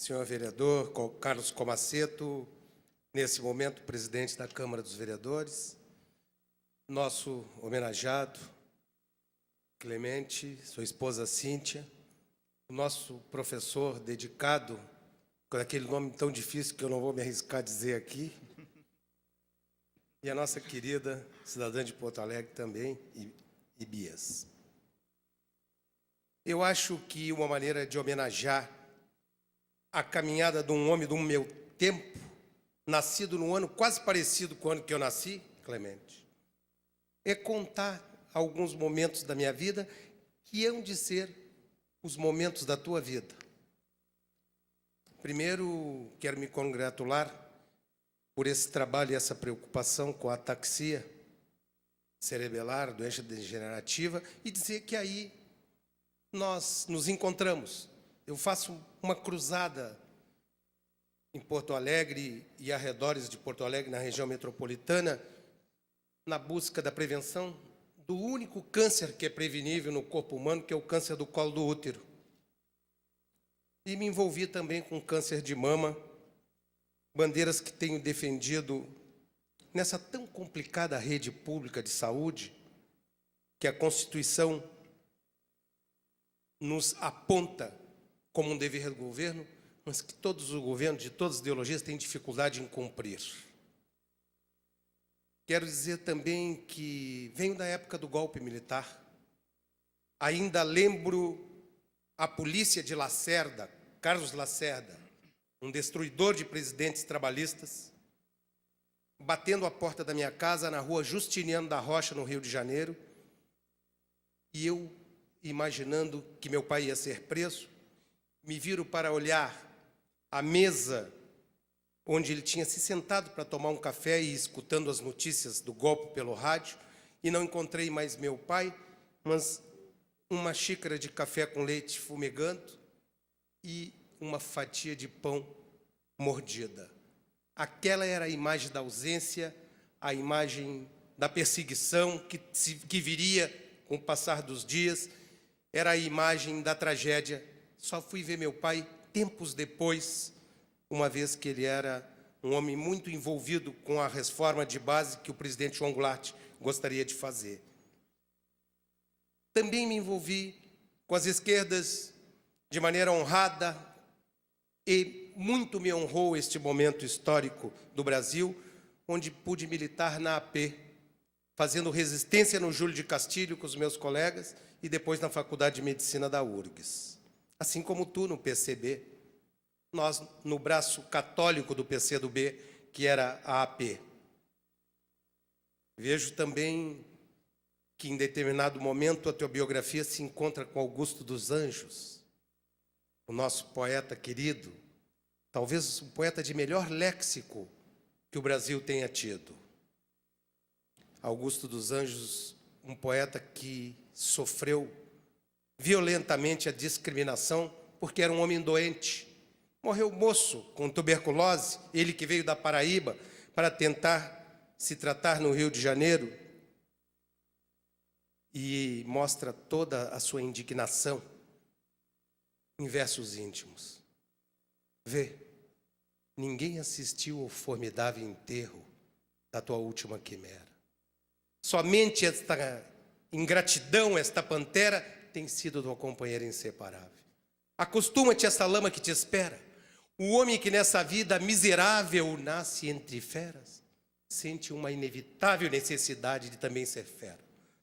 senhor vereador Carlos Comaceto, nesse momento presidente da Câmara dos Vereadores, nosso homenageado Clemente, sua esposa Cíntia, o nosso professor dedicado, com aquele nome tão difícil que eu não vou me arriscar a dizer aqui, e a nossa querida cidadã de Porto Alegre também, Ibias. Eu acho que uma maneira de homenagear a caminhada de um homem do meu tempo, nascido num ano quase parecido com o ano que eu nasci, Clemente, é contar alguns momentos da minha vida que hão de ser os momentos da tua vida. Primeiro, quero me congratular por esse trabalho e essa preocupação com a ataxia cerebelar, doença degenerativa, e dizer que aí nós nos encontramos. Eu faço uma cruzada em Porto Alegre e arredores de Porto Alegre, na região metropolitana, na busca da prevenção do único câncer que é prevenível no corpo humano, que é o câncer do colo do útero. E me envolvi também com câncer de mama, bandeiras que tenho defendido nessa tão complicada rede pública de saúde, que a Constituição nos aponta como um dever do governo, mas que todos os governos, de todas as ideologias, têm dificuldade em cumprir. Quero dizer também que venho da época do golpe militar. Ainda lembro a polícia de Lacerda, Carlos Lacerda, um destruidor de presidentes trabalhistas, batendo a porta da minha casa na rua Justiniano da Rocha, no Rio de Janeiro, e eu, imaginando que meu pai ia ser preso, me viro para olhar a mesa onde ele tinha se sentado para tomar um café e escutando as notícias do golpe pelo rádio, e não encontrei mais meu pai, mas uma xícara de café com leite fumegando e uma fatia de pão mordida. Aquela era a imagem da ausência, a imagem da perseguição que viria com o passar dos dias, era a imagem da tragédia. Só fui ver meu pai tempos depois, uma vez que ele era um homem muito envolvido com a reforma de base que o presidente João Goulart gostaria de fazer. Também me envolvi com as esquerdas de maneira honrada e muito me honrou este momento histórico do Brasil, onde pude militar na AP, fazendo resistência no Júlio de Castilho com os meus colegas e depois na Faculdade de Medicina da URGS. Assim como tu no PCB, nós no braço católico do PCdoB, que era a AP. Vejo também que em determinado momento a tua biografia se encontra com Augusto dos Anjos, o nosso poeta querido, talvez o poeta de melhor léxico que o Brasil tenha tido. Augusto dos Anjos, um poeta que sofreu violentamente a discriminação porque era um homem doente. Morreu moço com tuberculose, ele que veio da Paraíba para tentar se tratar no Rio de Janeiro, e mostra toda a sua indignação em versos íntimos. Vê, ninguém assistiu ao formidável enterro da tua última quimera. Somente esta ingratidão, esta pantera, tem sido tua companheira inseparável. Acostuma-te a essa lama que te espera. O homem que nessa vida miserável nasce entre feras, sente uma inevitável necessidade de também ser fera.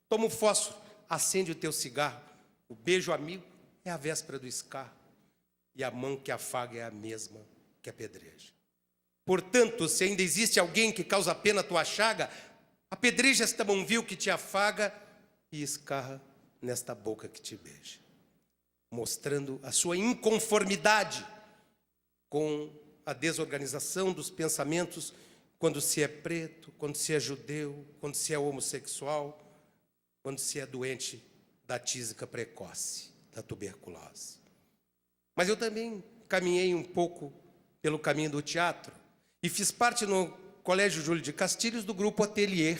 Toma o fósforo, acende o teu cigarro. O beijo amigo é a véspera do escarro. E a mão que afaga é a mesma que apedreja. Portanto, se ainda existe alguém que causa pena à tua chaga, apedreja esta mão vil que te afaga e escarra nesta boca que te beija, mostrando a sua inconformidade com a desorganização dos pensamentos quando se é preto, quando se é judeu, quando se é homossexual, quando se é doente da tísica precoce, da tuberculose. Mas eu também caminhei um pouco pelo caminho do teatro e fiz parte no Colégio Júlio de Castilhos do grupo Atelier,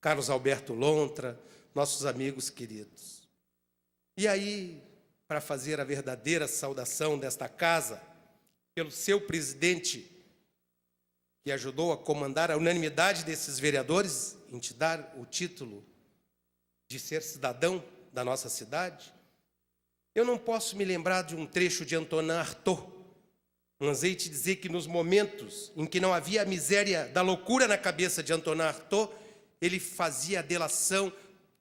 Carlos Alberto Lontra, nossos amigos queridos. E aí, para fazer a verdadeira saudação desta casa, pelo seu presidente, que ajudou a comandar a unanimidade desses vereadores em te dar o título de ser cidadão da nossa cidade, eu não posso me lembrar de um trecho de Antonin Artaud, mas hei de dizer que nos momentos em que não havia a miséria da loucura na cabeça de Antonin Artaud, ele fazia a delação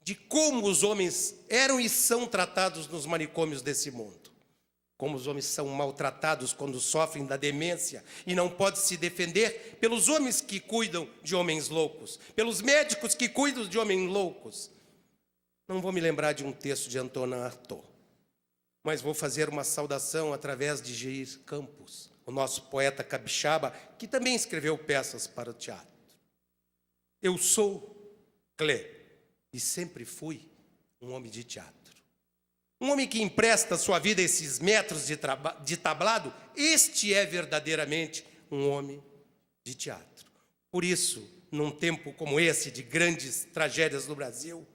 de como os homens eram e são tratados nos manicômios desse mundo. Como os homens são maltratados quando sofrem da demência e não podem se defender pelos homens que cuidam de homens loucos, pelos médicos que cuidam de homens loucos. Não vou me lembrar de um texto de Antonin Artaud, mas vou fazer uma saudação através de Jair Campos, o nosso poeta capixaba, que também escreveu peças para o teatro. Eu sou Clé e sempre fui um homem de teatro. Um homem que empresta sua vida a esses metros de tablado, este é verdadeiramente um homem de teatro. Por isso, num tempo como esse, de grandes tragédias no Brasil,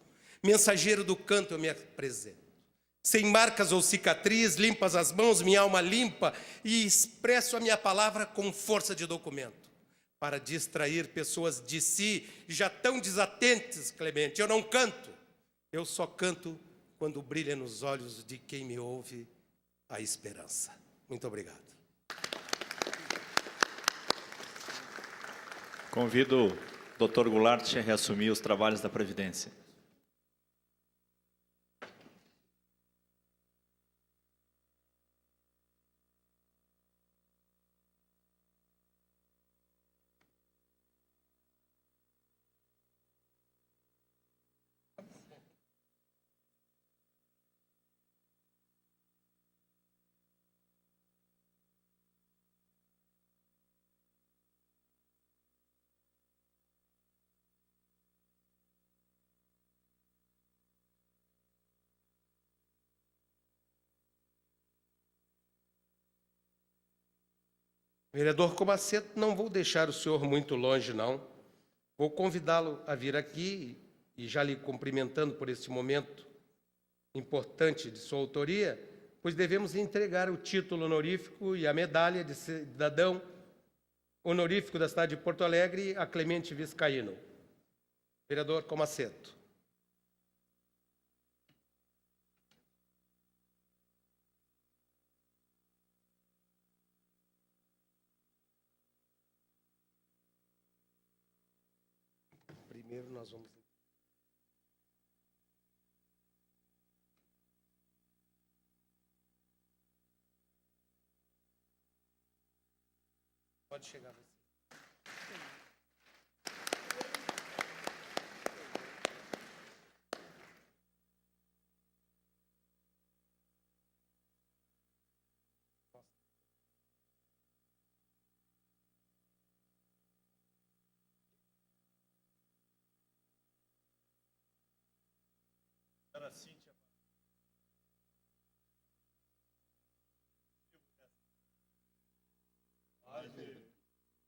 mensageiro do canto eu me apresento. Sem marcas ou cicatriz, limpas as mãos, minha alma limpa, e expresso a minha palavra com força de documento, para distrair pessoas de si, já tão desatentes, Clemente. Eu não canto, eu só canto quando brilha nos olhos de quem me ouve a esperança. Muito obrigado. Convido o Dr. Goulart a reassumir os trabalhos da Previdência. Vereador Comaceto, não vou deixar o senhor muito longe, não. Vou convidá-lo a vir aqui e já lhe cumprimentando por esse momento importante de sua autoria, pois devemos entregar o título honorífico e a medalha de cidadão honorífico da cidade de Porto Alegre a Clemente Vizcaíno. Vereador Comaceto. Primeiro nós vamos... Pode chegar você.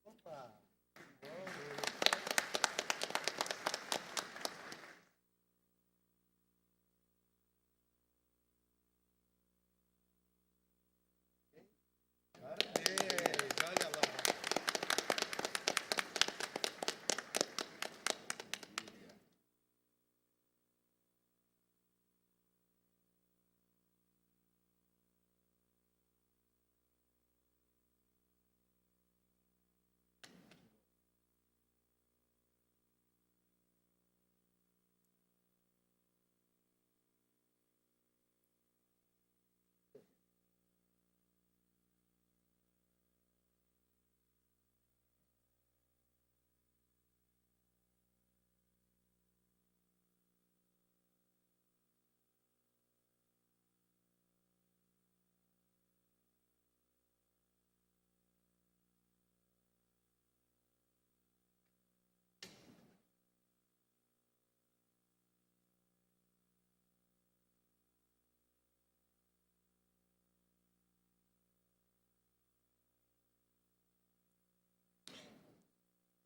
Opa! Parabéns, olha lá.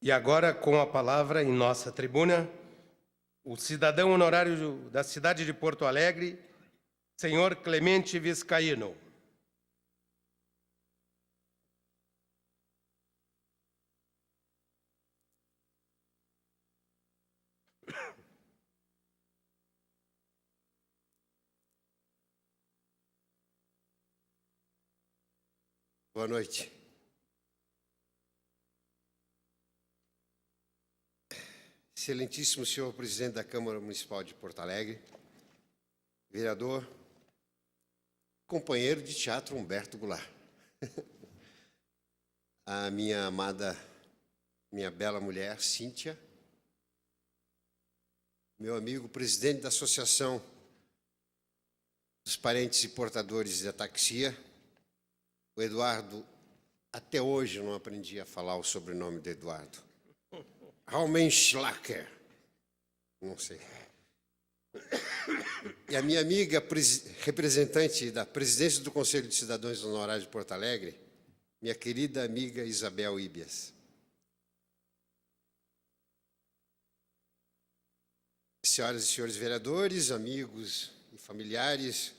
E agora, com a palavra em nossa tribuna, o cidadão honorário da cidade de Porto Alegre, senhor Clemente Vizcaíno. Boa noite. Excelentíssimo senhor presidente da Câmara Municipal de Porto Alegre, vereador, companheiro de teatro Humberto Goulart, a minha amada, minha bela mulher, Cíntia, meu amigo presidente da Associação dos Parentes e Portadores de Ataxia, o Eduardo, até hoje eu não aprendi a falar o sobrenome do Eduardo. Raumenschlacker, não sei. E a minha amiga representante da presidência do Conselho de Cidadãos Honorários de Porto Alegre, minha querida amiga Isabel Ibias. Senhoras e senhores vereadores, amigos e familiares,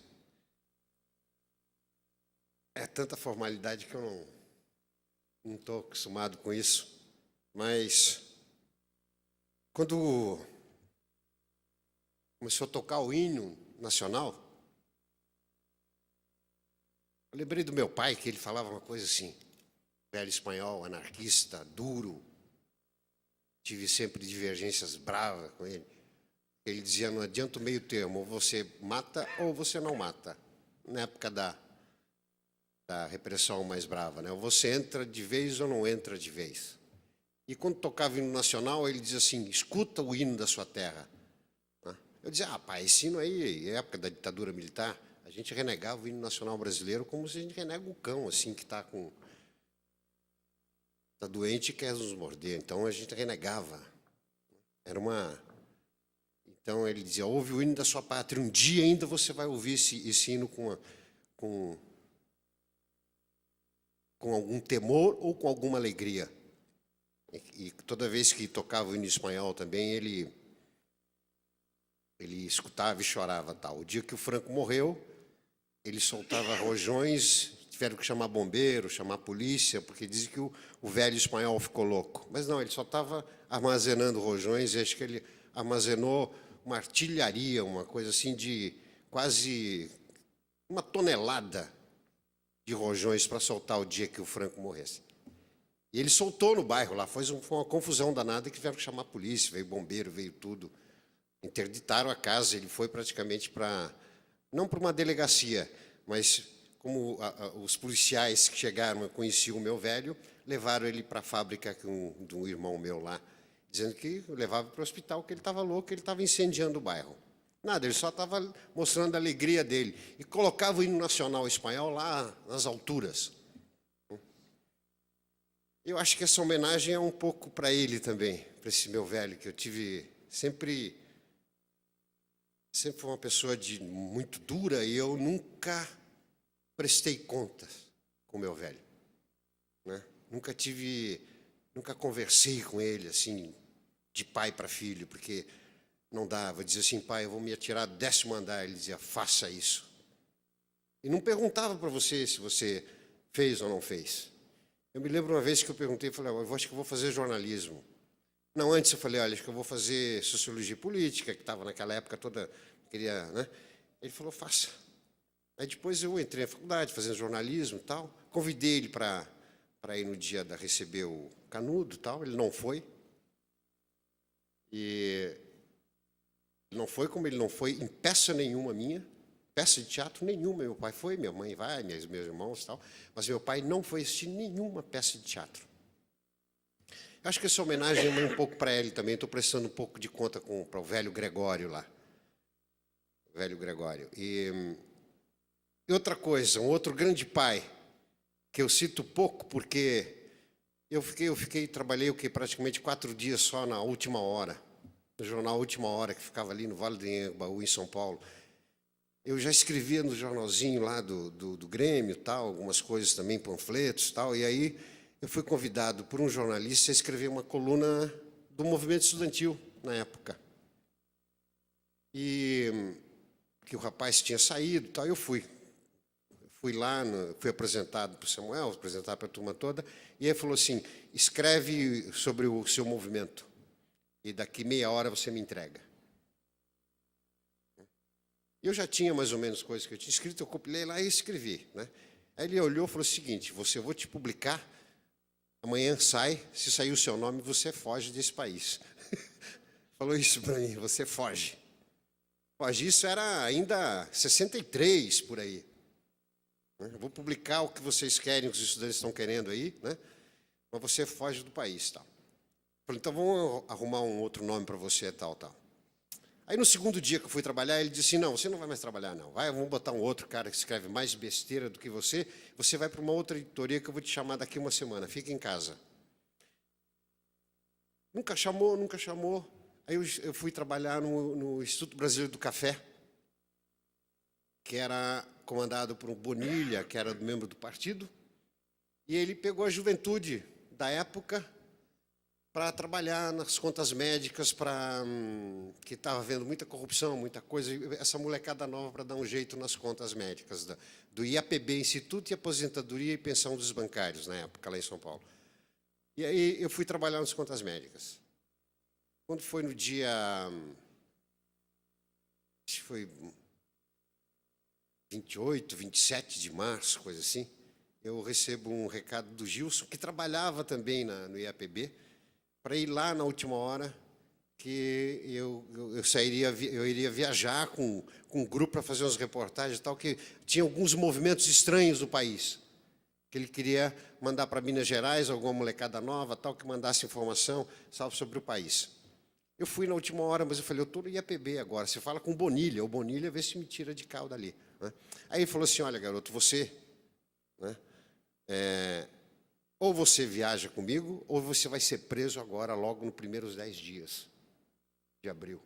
é tanta formalidade que eu não estou acostumado com isso, mas quando começou a tocar o hino nacional, eu lembrei do meu pai, que ele falava uma coisa assim, velho espanhol, anarquista, duro, tive sempre divergências bravas com ele. Ele dizia, não adianta o meio termo, ou você mata ou você não mata, na época da repressão mais brava, né? Ou você entra de vez ou não entra de vez. E quando tocava o hino nacional, ele dizia assim, escuta o hino da sua terra. Eu dizia, pai, esse hino aí, época da ditadura militar, a gente renegava o hino nacional brasileiro como se a gente renega o cão, assim, que está doente e quer nos morder. Então, a gente renegava. Era uma... Então, ele dizia, ouve o hino da sua pátria, um dia ainda você vai ouvir esse hino com algum temor ou com alguma alegria. E toda vez que tocava o hino espanhol também, ele escutava e chorava. Tal. O dia que o Franco morreu, ele soltava rojões, tiveram que chamar bombeiro, chamar polícia, porque dizem que o velho espanhol ficou louco. Mas não, ele só estava armazenando rojões, e acho que ele armazenou uma artilharia, uma coisa assim de quase 1 tonelada de rojões para soltar o dia que o Franco morresse. E ele soltou no bairro lá, foi uma confusão danada que tiveram que chamar a polícia, veio bombeiro, veio tudo. Interditaram a casa, ele foi praticamente para, não para uma delegacia, mas como os policiais que chegaram, conheciam o meu velho, levaram ele para a fábrica de um irmão meu lá, dizendo que levava para o hospital, que ele estava louco, que ele estava incendiando o bairro. Nada, ele só estava mostrando a alegria dele. E colocava o hino nacional espanhol lá nas alturas. Eu acho que essa homenagem é um pouco para ele também, para esse meu velho, que eu tive sempre foi uma pessoa muito dura e eu nunca prestei contas com o meu velho. Né? Nunca conversei com ele assim, de pai para filho, porque não dava. Dizia assim, pai, eu vou me atirar do 10º andar. Ele dizia, faça isso. E não perguntava para você se você fez ou não fez. Eu me lembro uma vez que eu perguntei, falei, eu acho que eu vou fazer jornalismo. Não, antes eu falei, olha, acho que eu vou fazer sociologia política, que estava naquela época toda, queria, né? Ele falou, faça. Aí depois eu entrei na faculdade, fazendo jornalismo e tal, convidei ele para ir no dia da receber o Canudo e tal, ele não foi. E não foi como ele não foi em peça nenhuma minha, peça de teatro nenhuma, meu pai foi, minha mãe vai, meus irmãos e tal, mas meu pai não foi assistir nenhuma peça de teatro. Eu acho que essa homenagem é um pouco para ele também, estou prestando um pouco de conta para o velho Gregório lá. Velho Gregório. E outra coisa, um outro grande pai, que eu cito pouco, porque trabalhei praticamente 4 dias só na Última Hora, no jornal Última Hora, que ficava ali no Vale do Anhangabaú, em São Paulo. Eu já escrevia no jornalzinho lá do Grêmio, tal, algumas coisas também, panfletos, tal, e aí eu fui convidado por um jornalista a escrever uma coluna do movimento estudantil, na época. E que o rapaz tinha saído, tal, eu fui. Fui lá, fui apresentado para o Samuel, apresentado para a turma toda, e ele falou assim, escreve sobre o seu movimento, e daqui meia hora você me entrega. Eu já tinha mais ou menos coisas que eu tinha escrito, eu compilei lá e escrevi. Né? Aí ele olhou e falou o seguinte: eu vou te publicar, amanhã sai, se sair o seu nome, você foge desse país. Falou isso para mim, você foge. Foge, isso era ainda 63, por aí. Eu vou publicar o que vocês querem, o que os estudantes estão querendo aí, né? Mas você foge do país, tal. Falei, então vamos arrumar um outro nome para você, tal, tal. Aí no segundo dia que eu fui trabalhar, ele disse, não, você não vai mais trabalhar, não. Vamos botar um outro cara que escreve mais besteira do que você vai para uma outra editoria que eu vou te chamar daqui uma semana, fica em casa. Nunca chamou, nunca chamou. Aí eu fui trabalhar no Instituto Brasileiro do Café, que era comandado por um Bonilha, que era membro do partido, e ele pegou a juventude da época para trabalhar nas contas médicas, que estava havendo muita corrupção, muita coisa, essa molecada nova para dar um jeito nas contas médicas, do IAPB, Instituto de Aposentadoria e Pensão dos Bancários, na época, lá em São Paulo. E aí eu fui trabalhar nas contas médicas. Quando foi no dia... acho que foi 28, 27 de março, coisa assim, eu recebo um recado do Gilson, que trabalhava também no IAPB, para ir lá na última hora, que eu iria viajar com um grupo para fazer umas reportagens e tal, que tinha alguns movimentos estranhos no país, que ele queria mandar para Minas Gerais, alguma molecada nova, tal, que mandasse informação, sabe, sobre o país. Eu fui na última hora, mas eu falei, eu estou no IAPB agora, você fala com o Bonilha vê se me tira de cá ou dali. Né? Aí ele falou assim, olha, garoto, você... né, ou você viaja comigo, ou você vai ser preso agora, logo nos primeiros 10 dias de abril.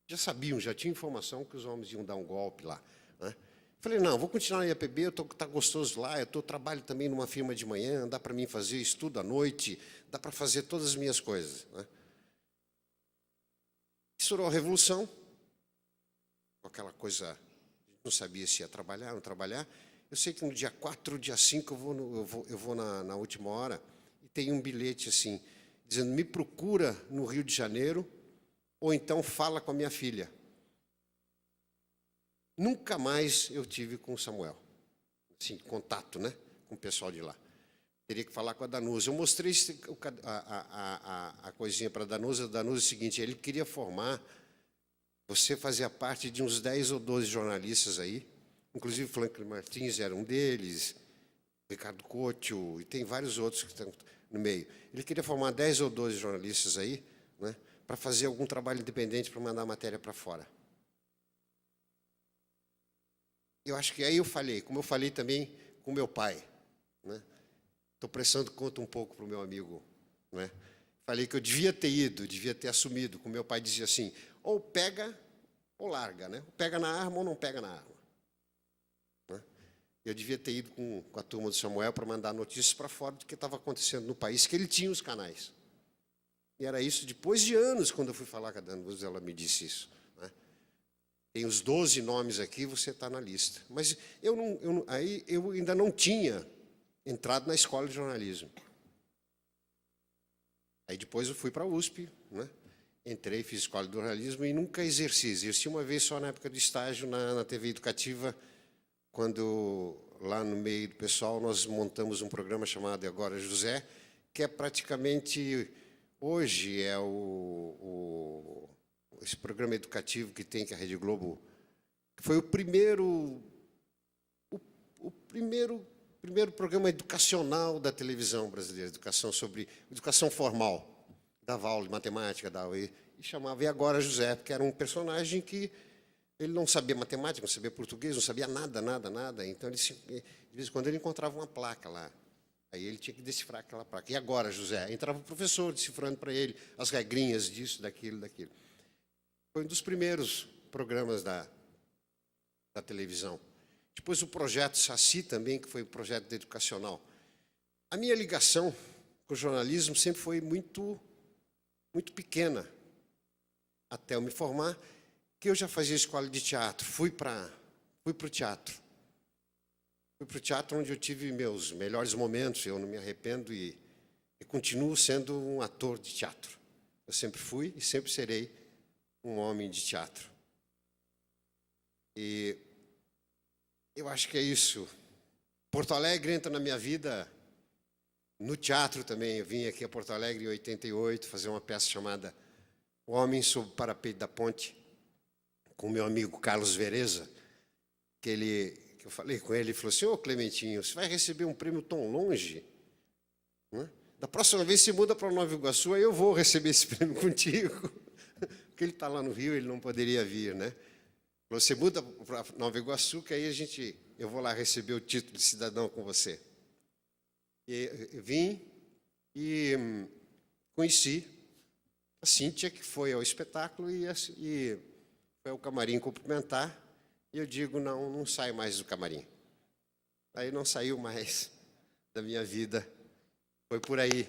Já sabiam, já tinha informação que os homens iam dar um golpe lá. Né? Falei, não, vou continuar no IAPB, está gostoso lá, eu trabalho também numa firma de manhã, dá para mim fazer estudo à noite, dá para fazer todas as minhas coisas. Né? Estourou a Revolução, com aquela coisa, não sabia se ia trabalhar, não trabalhar. Eu sei que no dia 4, dia 5, eu vou na última hora e tem um bilhete assim, dizendo, me procura no Rio de Janeiro, ou então fala com a minha filha. Nunca mais eu tive com o Samuel, assim, contato, né, com o pessoal de lá. Teria que falar com a Danusa. Eu mostrei a coisinha para a Danusa. A Danusa é o seguinte, ele queria formar, você fazia parte de uns 10 ou 12 jornalistas aí, inclusive Franklin Martins era um deles, Ricardo Couto, e tem vários outros que estão no meio. Ele queria formar 10 ou 12 jornalistas aí, né, para fazer algum trabalho independente para mandar a matéria para fora. Eu acho que aí eu falhei, como eu falei também com meu pai. Né? Estou prestando conta um pouco para o meu amigo. Né? Falei que eu devia ter ido, devia ter assumido, como meu pai dizia assim, ou pega ou larga, né? Ou pega na arma ou não pega na arma. Né? Eu devia ter ido com a turma do Samuel para mandar notícias para fora do que estava acontecendo no país, que ele tinha os canais. E era isso depois de anos, quando eu fui falar com a Danusa, ela me disse isso. Né? Tem os 12 nomes aqui, você está na lista. Mas aí eu ainda não tinha entrado na escola de jornalismo. Aí depois eu fui para a USP, né? Entrei, fiz escola de jornalismo e nunca exerci uma vez só na época do estágio na TV Educativa, quando lá no meio do pessoal nós montamos um programa chamado Agora José, que é praticamente, hoje é esse programa educativo que tem, que a Rede Globo, que foi o primeiro programa educacional da televisão brasileira, educação formal, dava aula de matemática, e chamava E Agora José, porque era um personagem que ele não sabia matemática, não sabia português, não sabia nada, então de vez em quando ele encontrava uma placa lá, aí ele tinha que decifrar aquela placa. E agora, José? Entrava o professor decifrando para ele as regrinhas disso, daquilo. Foi um dos primeiros programas da televisão. Depois o projeto Saci também, que foi um projeto educacional. A minha ligação com o jornalismo sempre foi muito pequena, até eu me formar, que eu já fazia escola de teatro. Fui para o teatro. Fui para o teatro onde eu tive meus melhores momentos, eu não me arrependo e continuo sendo um ator de teatro. Eu sempre fui e sempre serei um homem de teatro. E eu acho que é isso. Porto Alegre entra na minha vida no teatro também. Eu vim aqui a Porto Alegre em 88 fazer uma peça chamada O Homem sob o Parapeito da Ponte, com meu amigo Carlos Vereza, que eu falei com ele, ele falou assim: ô Clementinho, você vai receber um prêmio tão longe, né? Da próxima vez você muda para Nova Iguaçu, aí eu vou receber esse prêmio contigo. Porque ele está lá no Rio, ele não poderia vir, né? Você muda para Nova Iguaçu, que aí eu vou lá receber o título de cidadão com você. E vim e conheci a Cíntia, que foi ao espetáculo e foi ao camarim cumprimentar. E eu digo, não saio mais do camarim. Aí não saiu mais da minha vida. Foi por aí.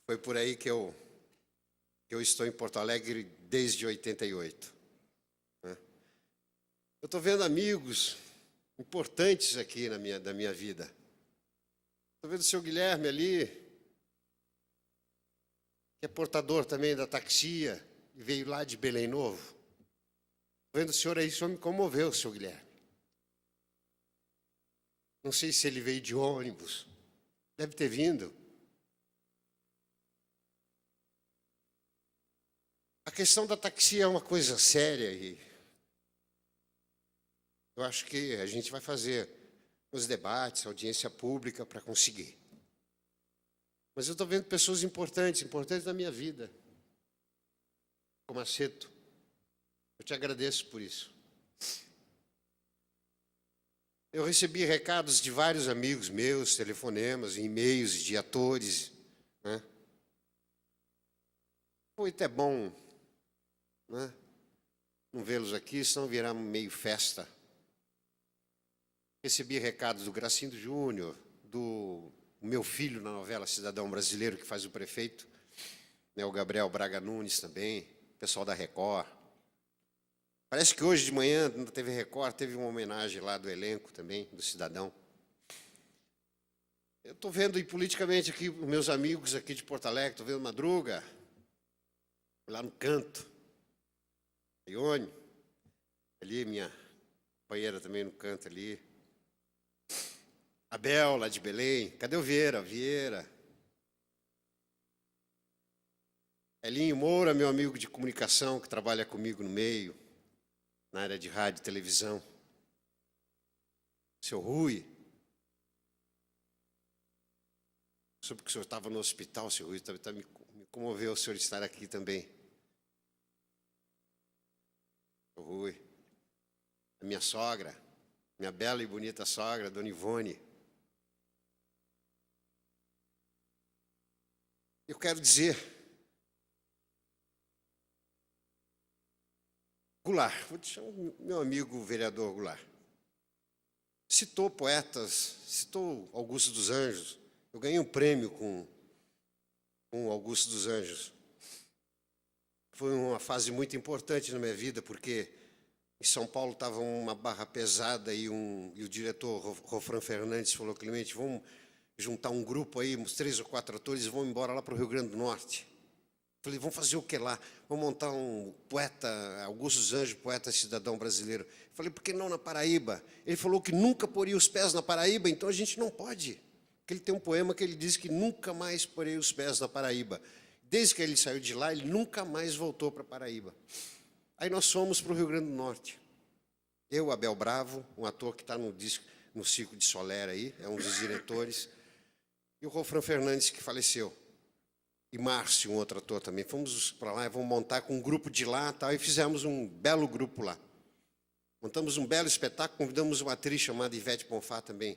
Foi por aí que eu estou em Porto Alegre desde 88. Né? Eu estou vendo amigos importantes aqui da minha vida. Estou vendo o seu Guilherme ali, que é portador também da taxia, e veio lá de Belém Novo. Estou vendo o senhor aí, o senhor me comoveu, seu Guilherme. Não sei se ele veio de ônibus, deve ter vindo. A questão da taxia é uma coisa séria e eu acho que a gente vai fazer os debates, audiência pública para conseguir. Mas eu estou vendo pessoas importantes da minha vida, como Aceto. Eu te agradeço por isso. Eu recebi recados de vários amigos meus, telefonemas, e-mails de atores, né? Foi até bom, né, não vê-los aqui, senão virá meio festa. Recebi recados do Gracindo Júnior, do meu filho na novela Cidadão Brasileiro, que faz o prefeito, né, o Gabriel Braga Nunes também, pessoal da Record. Parece que hoje de manhã, na TV Record, teve uma homenagem lá do elenco também, do Cidadão. Eu estou vendo e politicamente aqui, meus amigos aqui de Porto Alegre, estou vendo Madruga, lá no canto, Ione, ali, minha companheira também no canto ali. Abel, lá de Belém. Cadê o Vieira? Vieira. Elinho Moura, meu amigo de comunicação, que trabalha comigo no meio, na área de rádio e televisão. Seu Rui. Soube que o senhor estava no hospital, seu Rui, me comoveu o senhor estar aqui também. Seu Rui. A minha sogra, minha bela e bonita sogra, Dona Ivone. Eu quero dizer, Goulart, vou te chamar meu amigo vereador Goulart, citou poetas, citou Augusto dos Anjos. Eu ganhei um prêmio com Augusto dos Anjos. Foi uma fase muito importante na minha vida, porque em São Paulo estava uma barra pesada e o diretor Rofran Fernandes falou: Clemente, vamos juntar um grupo aí, uns 3 ou 4 atores, e vamos embora lá para o Rio Grande do Norte. Falei, vamos fazer o que lá? Vamos montar um poeta, Augusto dos Anjos, poeta cidadão brasileiro. Falei, por que não na Paraíba? Ele falou que nunca poria os pés na Paraíba, então a gente não pode. Porque ele tem um poema que ele diz que nunca mais porei os pés na Paraíba. Desde que ele saiu de lá, ele nunca mais voltou para Paraíba. Aí nós fomos para o Rio Grande do Norte. Eu, Abel Bravo, um ator que está no Circo de Soler aí, é um dos diretores, e o Rofran Fernandes, que faleceu. E Márcio, um outro ator também. Fomos para lá e vamos montar com um grupo de lá tal, e fizemos um belo grupo lá. Montamos um belo espetáculo, convidamos uma atriz chamada Ivete Bonfá, também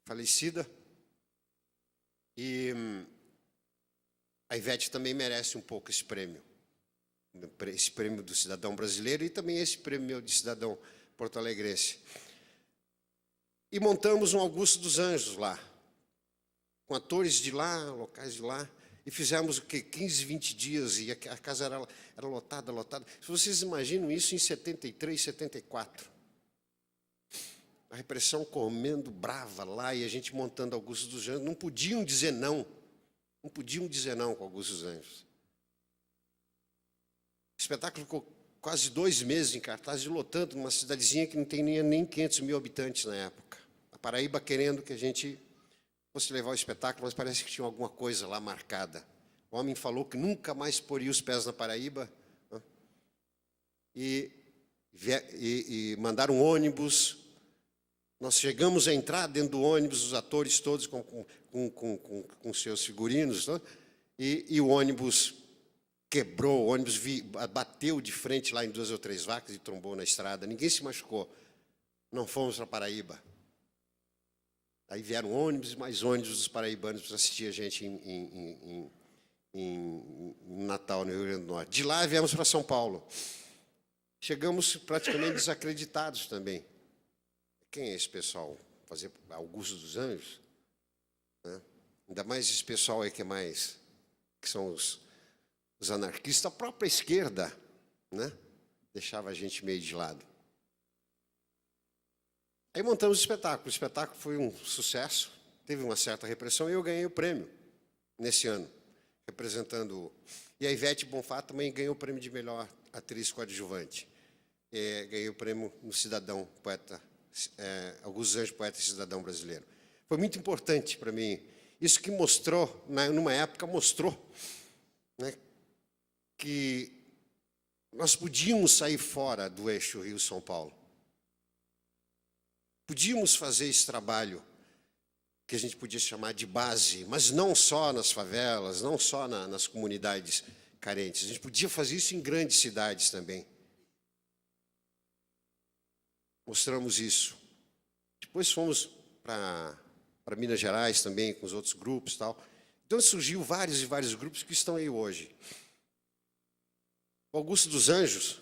falecida. E a Ivete também merece um pouco esse prêmio do cidadão brasileiro e também esse prêmio meu de cidadão porto-alegrense. E montamos um Augusto dos Anjos lá, com atores de lá, locais de lá, e fizemos o quê? 15, 20 dias, e a casa era lotada, lotada. Se vocês imaginam isso em 73, 74. A repressão comendo brava lá, e a gente montando Augusto dos Anjos, não podiam dizer não. Não podiam dizer não com Augusto dos Anjos. O espetáculo ficou quase 2 meses em cartaz e lotando numa cidadezinha que não tem nem 500 mil habitantes na época. A Paraíba querendo que a gente fosse levar o espetáculo, mas parece que tinha alguma coisa lá marcada. O homem falou que nunca mais poria os pés na Paraíba, né? E mandaram um ônibus. Nós chegamos a entrar dentro do ônibus, os atores todos com seus figurinos, né? E o ônibus quebrou, o ônibus bateu de frente lá em 2 ou 3 vacas e trombou na estrada. Ninguém se machucou. Não fomos para Paraíba. Aí vieram ônibus e mais ônibus dos paraibanos para assistir a gente em Natal, no Rio Grande do Norte. De lá viemos para São Paulo. Chegamos praticamente desacreditados também. Quem é esse pessoal? Fazer Augusto dos Anjos? Né? Ainda mais esse pessoal aí que são os anarquistas, a própria esquerda, né? Deixava a gente meio de lado. Aí montamos o espetáculo. O espetáculo foi um sucesso, teve uma certa repressão e eu ganhei o prêmio nesse ano, representando. E a Ivete Bonfá também ganhou o prêmio de melhor atriz coadjuvante. Ganhei o prêmio no Cidadão, poeta, Augusto Anjos, poeta e cidadão brasileiro. Foi muito importante para mim. Isso que mostrou, numa época, mostrou, né, que nós podíamos sair fora do eixo Rio-São Paulo. Podíamos fazer esse trabalho que a gente podia chamar de base, mas não só nas favelas, não só nas comunidades carentes. A gente podia fazer isso em grandes cidades também. Mostramos isso. Depois fomos para Minas Gerais também, com os outros grupos e tal. Então surgiu vários e vários grupos que estão aí hoje. O Augusto dos Anjos,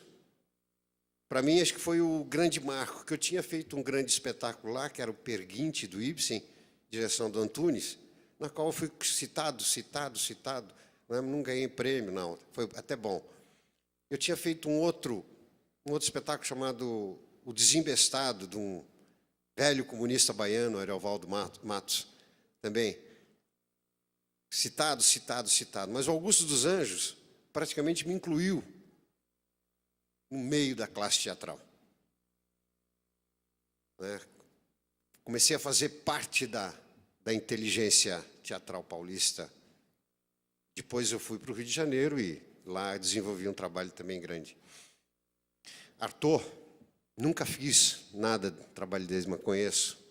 para mim, acho que foi o grande marco, que eu tinha feito um grande espetáculo lá, que era o Perguinte, do Ibsen, direção do Antunes, na qual eu fui citado. Não ganhei prêmio, não. Foi até bom. Eu tinha feito um outro espetáculo chamado O Desembestado, de um velho comunista baiano, Ariovaldo Matos, também. Citado. Mas o Augusto dos Anjos praticamente me incluiu no meio da classe teatral. Comecei a fazer parte da inteligência teatral paulista. Depois eu fui para o Rio de Janeiro e lá desenvolvi um trabalho também grande. Arthur, nunca fiz nada do trabalho dele, mas conheço.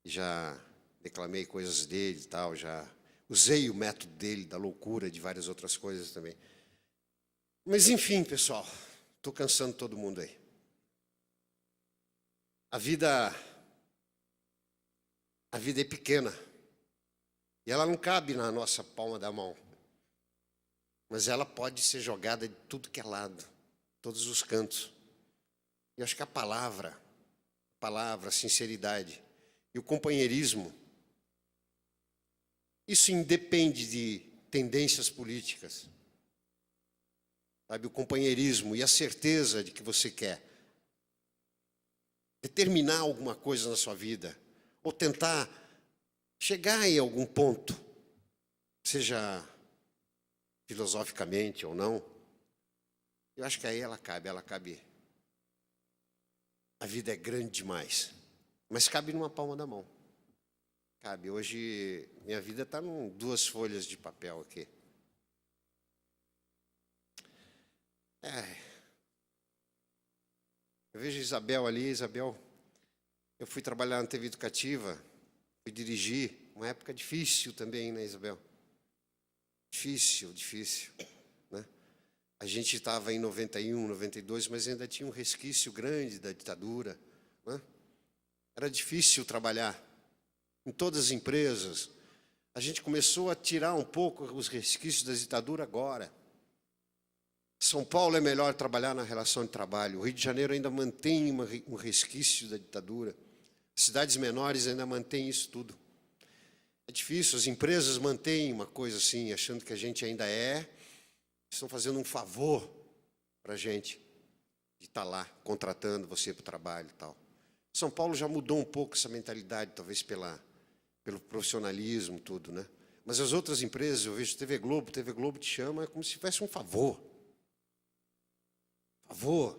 Já declamei coisas dele e tal, já usei o método dele, da loucura, de várias outras coisas também. Mas, enfim, pessoal, estou cansando todo mundo aí. A vida é pequena. E ela não cabe na nossa palma da mão. Mas ela pode ser jogada de tudo que é lado, todos os cantos. E eu acho que a palavra, a sinceridade e o companheirismo, isso independe de tendências políticas. Sabe, o companheirismo e a certeza de que você quer determinar alguma coisa na sua vida, ou tentar chegar em algum ponto, seja filosoficamente ou não, eu acho que aí ela cabe. A vida é grande demais, mas cabe numa palma da mão. Cabe. Hoje, minha vida está em 2 folhas de papel aqui. Eu vejo Isabel ali. Isabel, eu fui trabalhar na TV Educativa, fui dirigir, uma época difícil também, né, Isabel? Difícil, né? A gente estava em 91, 92, mas ainda tinha um resquício grande da ditadura, né? Era difícil trabalhar em todas as empresas. A gente começou a tirar um pouco os resquícios da ditadura agora. São Paulo é melhor trabalhar na relação de trabalho. O Rio de Janeiro ainda mantém um resquício da ditadura. Cidades menores ainda mantêm isso tudo. É difícil, as empresas mantêm uma coisa assim, achando que a gente ainda estão fazendo um favor para a gente de estar lá, contratando você para o trabalho e tal. São Paulo já mudou um pouco essa mentalidade, talvez pelo profissionalismo, tudo, né? Mas as outras empresas, eu vejo TV Globo te chama como se tivesse um favor. avô